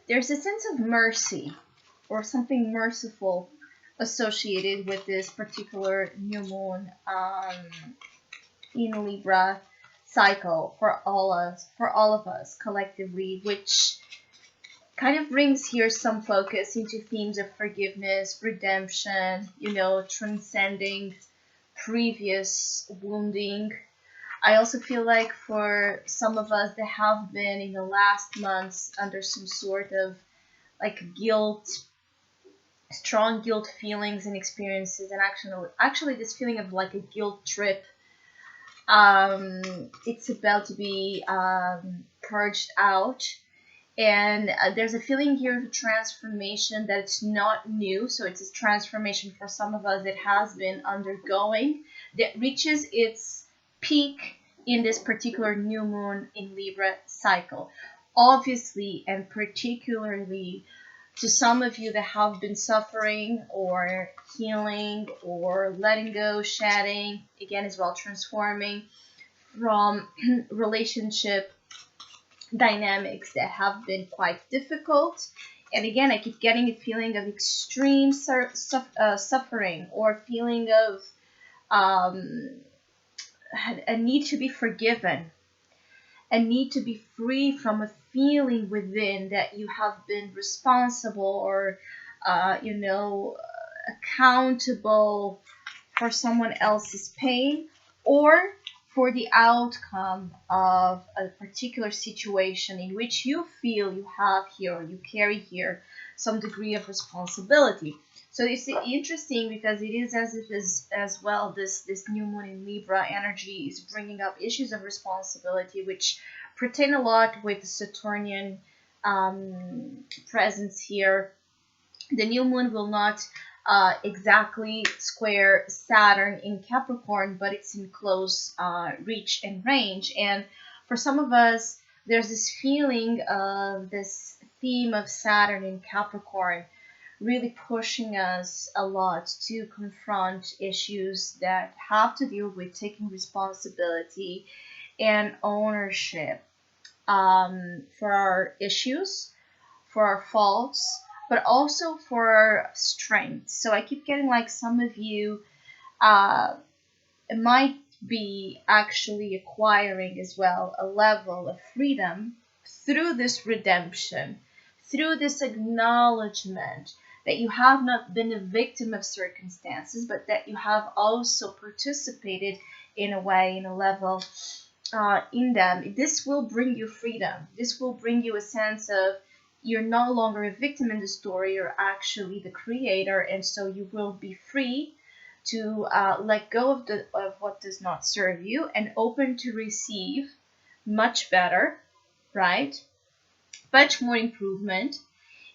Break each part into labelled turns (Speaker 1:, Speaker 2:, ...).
Speaker 1: there's a sense of mercy or something merciful associated with this particular new moon in Libra cycle for all of us collectively, which kind of brings here some focus into themes of forgiveness, redemption, transcending previous wounding. I also feel like for some of us that have been in the last months under some sort of like guilt, strong guilt feelings and experiences, and actually this feeling of like a guilt trip, it's about to be purged out. And there's a feeling here of transformation that's not new. So it's a transformation for some of us that has been undergoing, that reaches its peak in this particular new moon in Libra cycle. Obviously, and particularly to some of you that have been suffering or healing or letting go, shedding, again, as well, transforming from relationship dynamics that have been quite difficult. And again, I keep getting a feeling of extreme suffering or feeling of a need to be forgiven, a need to be free from a feeling within that you have been responsible or, accountable for someone else's pain or for the outcome of a particular situation in which you feel you have here or you carry here some degree of responsibility. So it's interesting because it is as if as well this new moon in Libra energy is bringing up issues of responsibility which pertain a lot with the Saturnian presence here. The new moon will not exactly square Saturn in Capricorn, but it's in close reach and range. And for some of us, there's this feeling of this theme of Saturn in Capricorn really pushing us a lot to confront issues that have to deal with taking responsibility and ownership for our issues, for our faults, but also for our strengths. So I keep getting like some of you might be actually acquiring as well a level of freedom through this redemption, through this acknowledgement that you have not been a victim of circumstances, but that you have also participated in a way, in a level in them. This will bring you freedom. This will bring you a sense of you're no longer a victim in the story, you're actually the creator, and so you will be free to let go of what does not serve you and open to receive much better, right? Much more improvement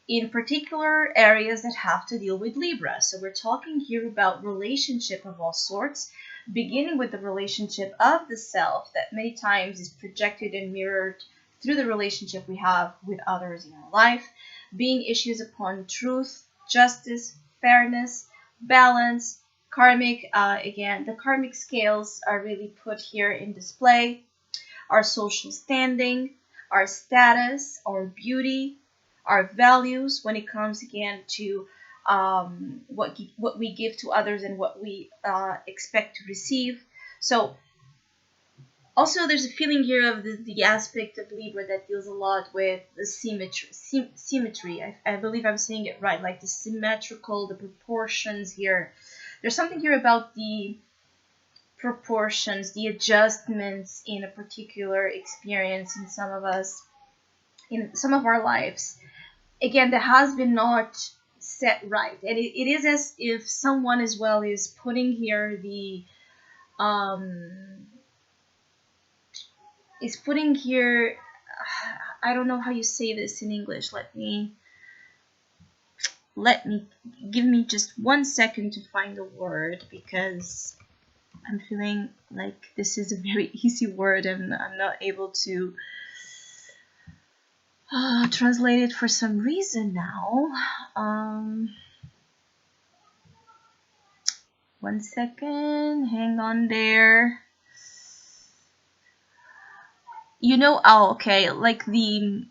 Speaker 1: in particular areas that have to deal with Libra. So we're talking here about relationship of all sorts, beginning with the relationship of the self that many times is projected and mirrored through the relationship we have with others in our life, being issues upon truth, justice, fairness, balance, karmic, again, the karmic scales are really put here in display, our social standing, our status, our beauty, our values when it comes again to what we give to others and what we expect to receive. So also there's a feeling here of the aspect of Libra that deals a lot with the symmetry. I believe I'm saying it right, like the symmetrical, the proportions here. There's something here about the proportions, the adjustments in a particular experience in some of us, in some of our lives. Again, that has been not set right. And it is as if someone as well is putting here the is putting here, I don't know how you say this in English. Let me give me just 1 second to find the word, because I'm feeling like this is a very easy word and I'm not able to translate it for some reason now. 1 second, hang on there. Oh, okay, like it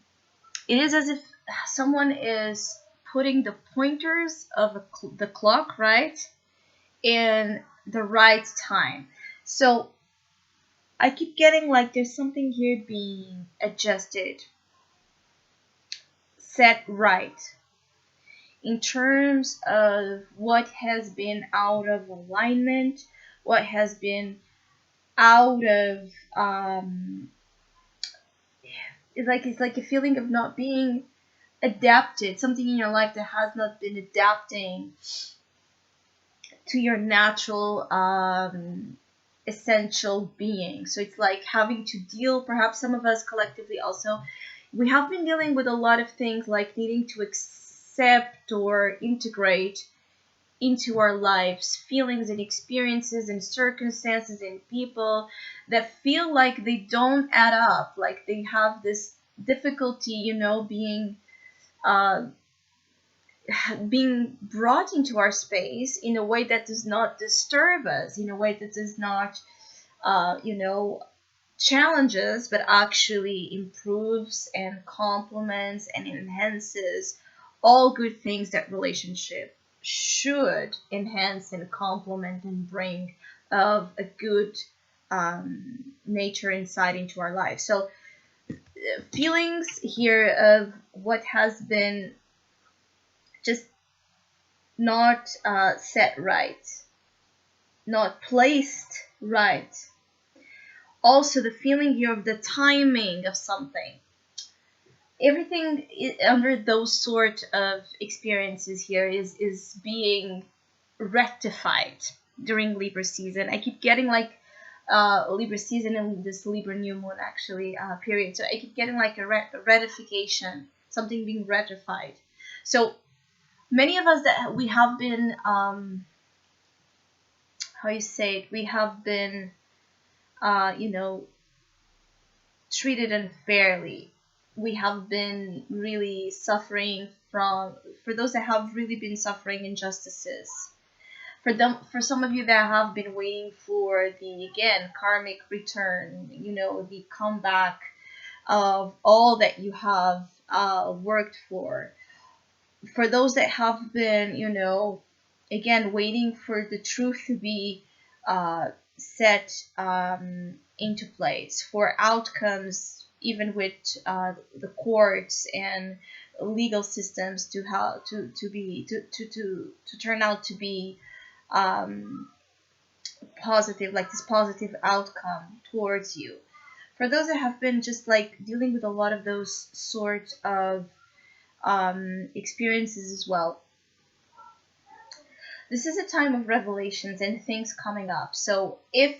Speaker 1: is as if someone is putting the pointers of the clock, right, in the right time. So I keep getting like there's something here being adjusted, set right, in terms of what has been out of alignment, what has been out of it's like a feeling of not being adapted, something in your life that has not been adapting to your natural essential being. So it's like having to deal, perhaps some of us collectively also, we have been dealing with a lot of things like needing to accept or integrate into our lives feelings and experiences and circumstances and people that feel like they don't add up, like they have this difficulty, uh, being brought into our space in a way that does not disturb us, in a way that does not, challenges, but actually improves and complements and enhances all good things that relationship should enhance and complement and bring of a good nature inside into our life. So feelings here of what has been just not set right, not placed right. Also, the feeling here of the timing of something. Everything under those sort of experiences here is being rectified during Libra season. I keep getting like Libra season and this Libra new moon actually period. So I keep getting like a ratification, something being ratified. So many of us that we have been how you say it, we have been treated unfairly. We have been really suffering from, for those that have really been suffering injustices. For some of you that have been waiting for the, again, karmic return, the comeback of all that you have worked for. For those that have been, again, waiting for the truth to be set into place, for outcomes, even with the courts and legal systems to how to turn out to be positive, like this positive outcome towards you. For those that have been just like dealing with a lot of those sort of experiences as well, this is a time of revelations and things coming up. So if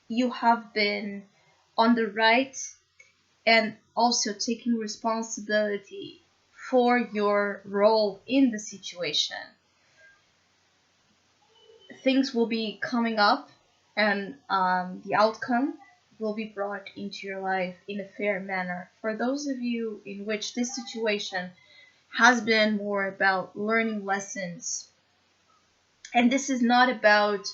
Speaker 1: you have been on the right and also taking responsibility for your role in the situation, things will be coming up, and the outcome will be brought into your life in a fair manner. For those of you in which this situation has been more about learning lessons, and this is not about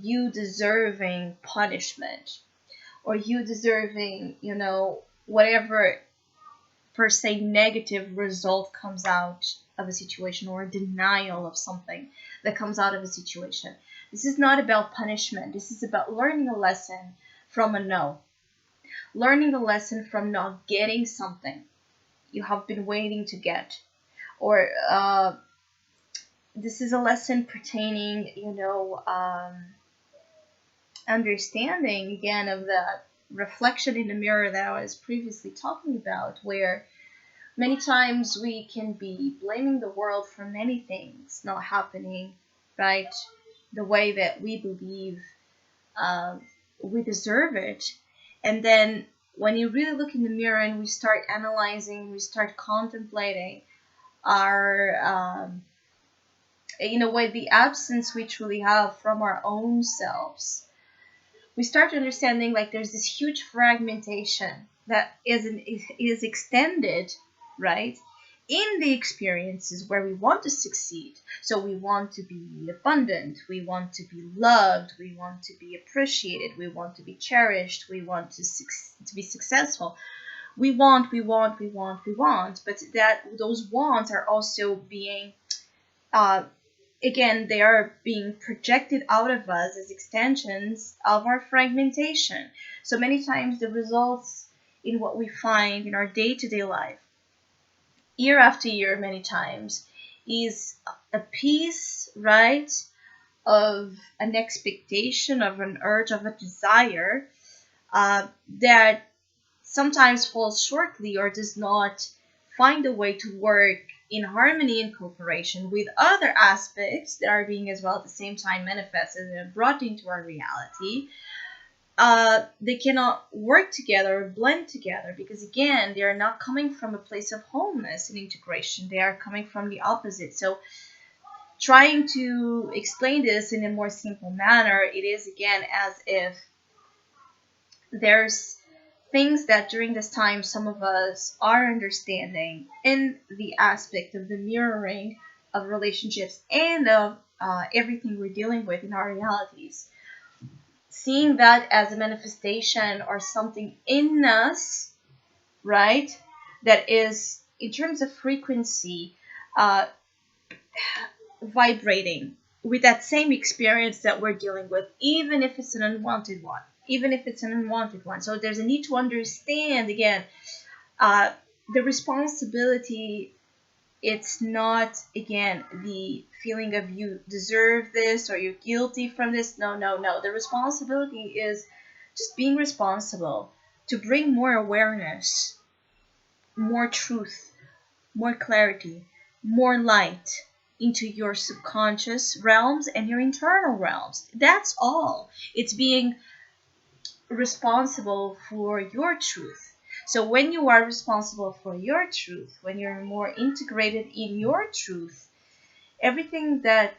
Speaker 1: you deserving punishment or you deserving, whatever per se negative result comes out of a situation, or a denial of something that comes out of a situation. This is not about punishment. This is about learning a lesson from a no. Learning a lesson from not getting something you have been waiting to get. Or this is a lesson pertaining, understanding again of the reflection in the mirror that I was previously talking about, where many times we can be blaming the world for many things not happening right the way that we believe we deserve it. And then when you really look in the mirror and we start analyzing, we start contemplating our, in a way, the absence we truly have from our own selves, we start understanding like there's this huge fragmentation that is extended, right, in the experiences where we want to succeed. So we want to be abundant, we want to be loved, we want to be appreciated, we want to be cherished, we want to be successful. we want, but that those wants are also being, uh, again, they are being projected out of us as extensions of our fragmentation. So many times the results in what we find in our day-to-day life, year after year, many times, is a piece, right, of an expectation, of an urge, of a desire, that sometimes falls shortly or does not find a way to work in harmony and cooperation with other aspects that are being as well at the same time manifested and brought into our reality. They cannot work together or blend together because, again, they are not coming from a place of wholeness and integration. They are coming from the opposite. So trying to explain this in a more simple manner, it is again as if there's things that during this time some of us are understanding in the aspect of the mirroring of relationships and of everything we're dealing with in our realities. Seeing that as a manifestation or something in us, right, that is, in terms of frequency, uh, vibrating with that same experience that we're dealing with, even if it's an unwanted one. Even if it's an unwanted one. So there's a need to understand, again, uh, the responsibility. It's not, again, the feeling of you deserve this or you're guilty from this. No, no, no. The responsibility is just being responsible to bring more awareness, more truth, more clarity, more light into your subconscious realms and your internal realms. That's all. It's being responsible for your truth. So when you are responsible for your truth, when you're more integrated in your truth, everything that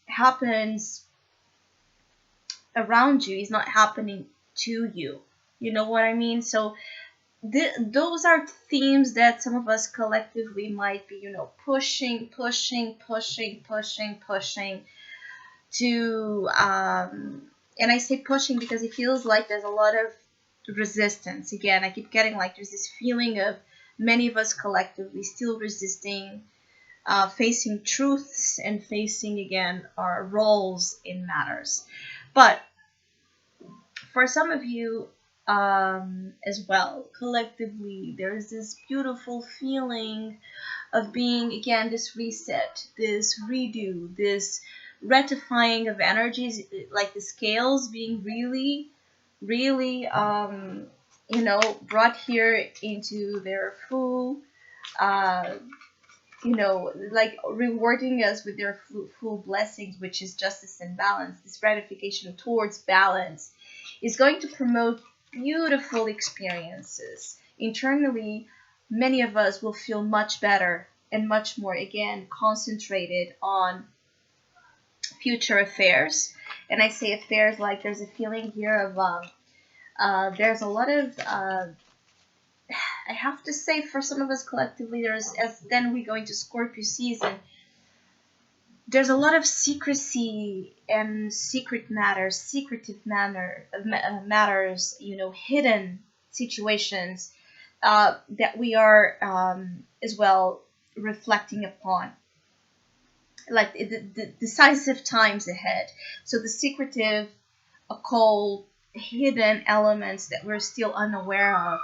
Speaker 1: happens around you is not happening to you. You know what I mean? So those are themes that some of us collectively might be, pushing to, and I say pushing because it feels like there's a lot of resistance. Again, I keep getting like there's this feeling of many of us collectively still resisting, facing truths and facing, again, our roles in matters. But for some of you, as well, collectively, there's this beautiful feeling of being, again, this reset, this redo, this rectifying of energies, like the scales being really, really, brought here into their full, uh, like rewarding us with their full blessings, which is justice and balance. This gratification towards balance is going to promote beautiful experiences. Internally, many of us will feel much better and much more, again, concentrated on future affairs. And I say affairs like there's a feeling here of, there's a lot of, I have to say, for some of us collectively, there's, as then we go into Scorpio season, there's a lot of secrecy and secretive matters, hidden situations, that we are, as well, reflecting upon, like the decisive times ahead. So the secretive, occult, hidden elements that we're still unaware of,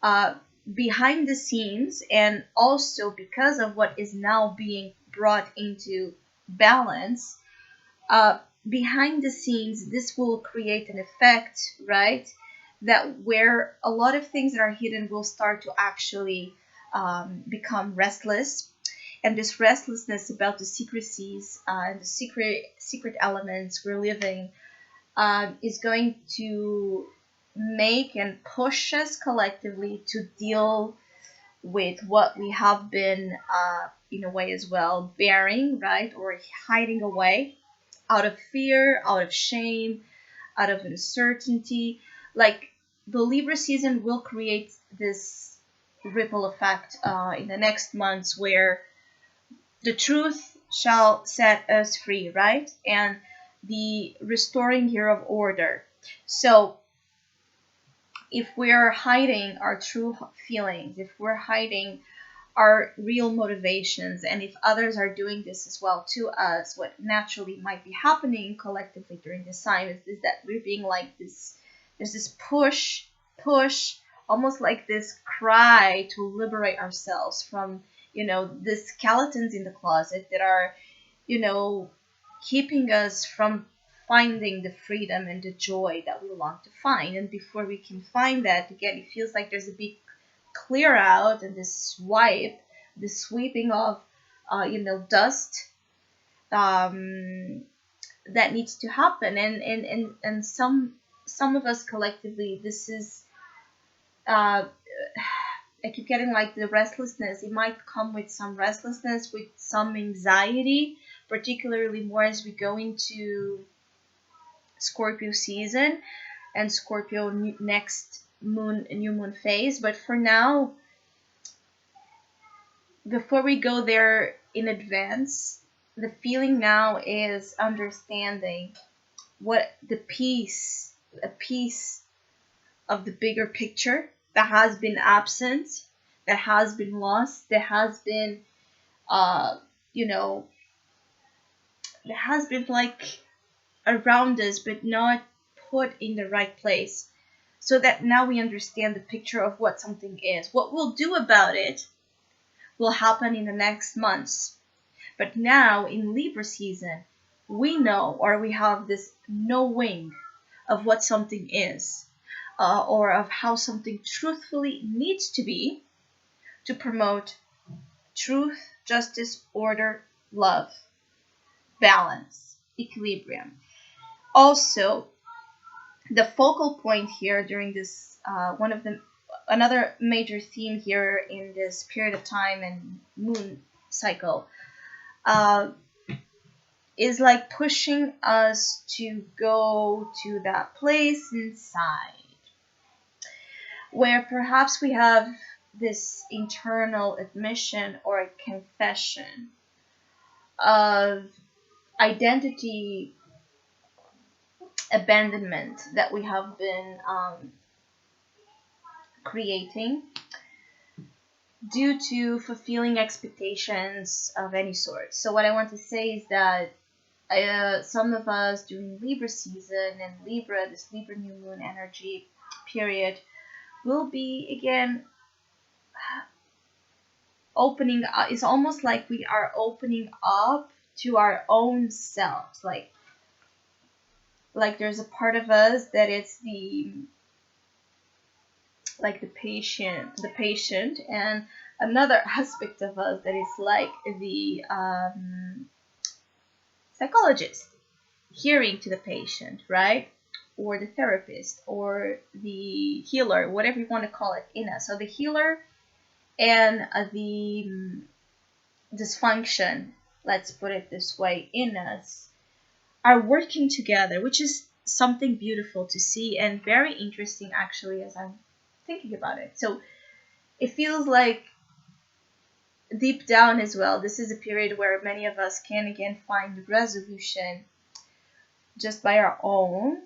Speaker 1: uh, behind the scenes, and also because of what is now being brought into balance, behind the scenes, this will create an effect, right? That where a lot of things that are hidden will start to actually, become restless. And this restlessness about the secrecies, and the secret elements we're living, is going to make and push us collectively to deal with what we have been, in a way as well, bearing, right, or hiding away out of fear, out of shame, out of uncertainty. Like the Libra season will create this ripple effect, in the next months, where the truth shall set us free, right? And the restoring here of order. So if we're hiding our true feelings, if we're hiding our real motivations, and if others are doing this as well to us, what naturally might be happening collectively during this time is that we're being like this, there's this push, almost like this cry to liberate ourselves from, the skeletons in the closet that are, you know, keeping us from finding the freedom and the joy that we long to find. And before we can find that, again, it feels like there's a big clear out and this swipe, the sweeping of, dust, um, that needs to happen. And some of us collectively, this is, uh, I keep getting like the restlessness. It might come with some restlessness, with some anxiety, particularly more as we go into Scorpio season and Scorpio next new moon phase. But for now, before we go there in advance, the feeling now is understanding what a piece of the bigger picture that has been absent, that has been lost, that has been, uh, you know, that has been like around us, but not put in the right place. So that now we understand the picture of what something is. What we'll do about it will happen in the next months. But now in Libra season, we know, or we have this knowing of what something is, or of how something truthfully needs to be to promote truth, justice, order, love, balance, equilibrium. Also, the focal point here during this, another major theme here in this period of time and moon cycle, uh, is like pushing us to go to that place inside where perhaps we have this internal admission or a confession of identity abandonment that we have been creating due to fulfilling expectations of any sort. So what I want to say is that some of us during Libra season and this Libra new moon energy period, will be again opening up. It's almost like we are opening up to our own selves. Like there's a part of us that it's the like the patient, and another aspect of us that is like the psychologist, hearing to the patient, right? Or the therapist, or the healer, whatever you want to call it in us. So the healer and the dysfunction, let's put it this way, in us are working together, which is something beautiful to see and very interesting actually as I'm thinking about it. So it feels like deep down as well, this is a period where many of us can again find resolution just by our own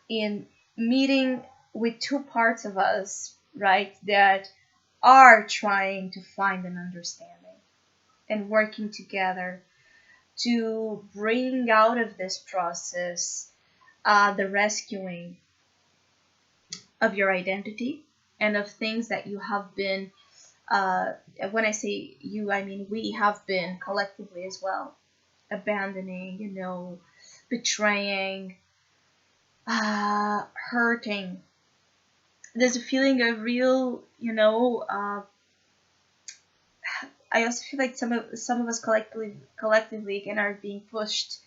Speaker 1: in meeting with two parts of us, right, that are trying to find an understanding and working together to bring out of this process the rescuing of your identity and of things that you have been, when I say you, I mean we have been collectively as well, abandoning, betraying, hurting. There's a feeling of real, I also feel like some of us collectively again are being pushed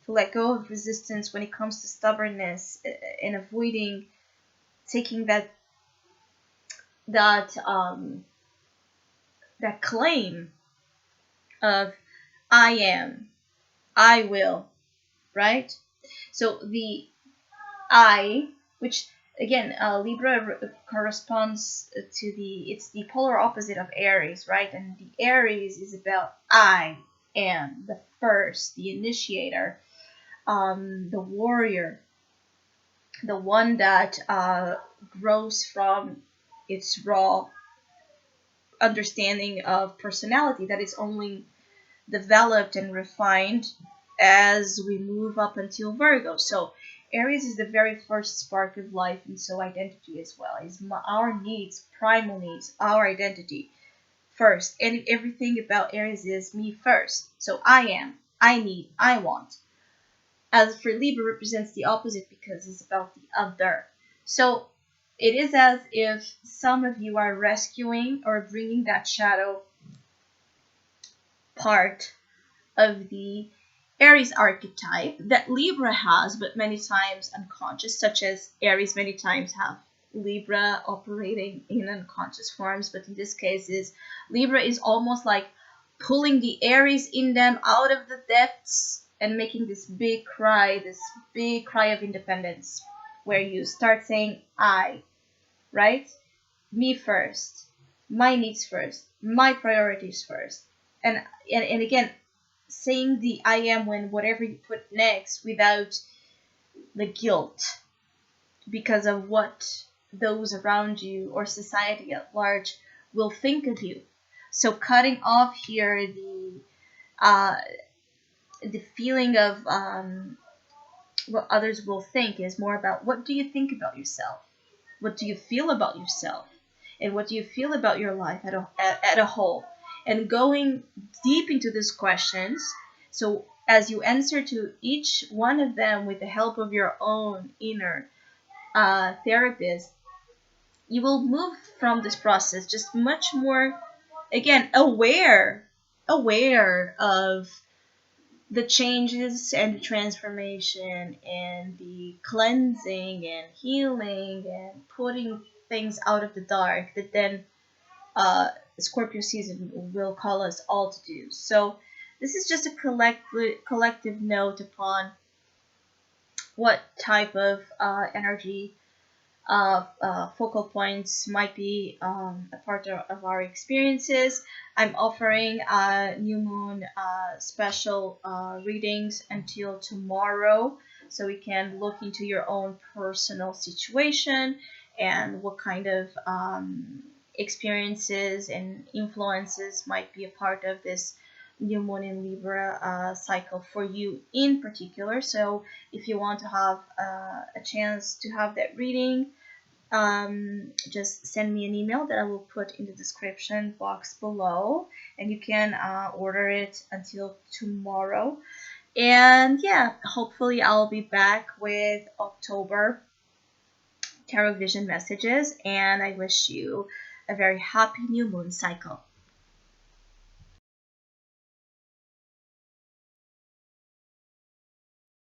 Speaker 1: to let go of resistance when it comes to stubbornness, and avoiding taking that that claim of I am, I will, right? So the I, which again, Libra corresponds to it's the polar opposite of Aries, right? And the Aries is about I am the first, the initiator, the warrior, the one that grows from its raw understanding of personality, that is only developed and refined as we move up until Virgo. So Aries is the very first spark of life, and so identity as well is our needs, primal needs, our identity first. And everything about Aries is me first. So I am, I need, I want. As for Libra represents the opposite because it's about the other. So it is as if some of you are rescuing or bringing that shadow part of the Aries archetype that Libra has, but many times unconscious, such as Aries many times have Libra operating in unconscious forms, but in this case is Libra is almost like pulling the Aries in them out of the depths and making this big cry of independence, where you start saying I, right? Me first, my needs first, my priorities first. And again, saying the I am when whatever you put next without the guilt because of what those around you or society at large will think of you. So cutting off here uh, the feeling of what others will think is more about what do you think about yourself? What do you feel about yourself? And what do you feel about your life at a whole? And going deep into these questions, so as you answer to each one of them with the help of your own inner therapist, you will move from this process just much more, again, aware of the changes and the transformation and the cleansing and healing and putting things out of the dark that then uh, Scorpio season will call us all to do. So this is just a collective note upon what type of energy focal points might be a part of our experiences. I'm offering new moon special readings until tomorrow, so we can look into your own personal situation and what kind of experiences and influences might be a part of this new moon in Libra cycle for you in particular. So if you want to have a chance to have that reading, just send me an email that I will put in the description box below, and you can order it until tomorrow. And yeah, hopefully I'll be back with October tarot vision messages, and I wish you a very happy new moon cycle.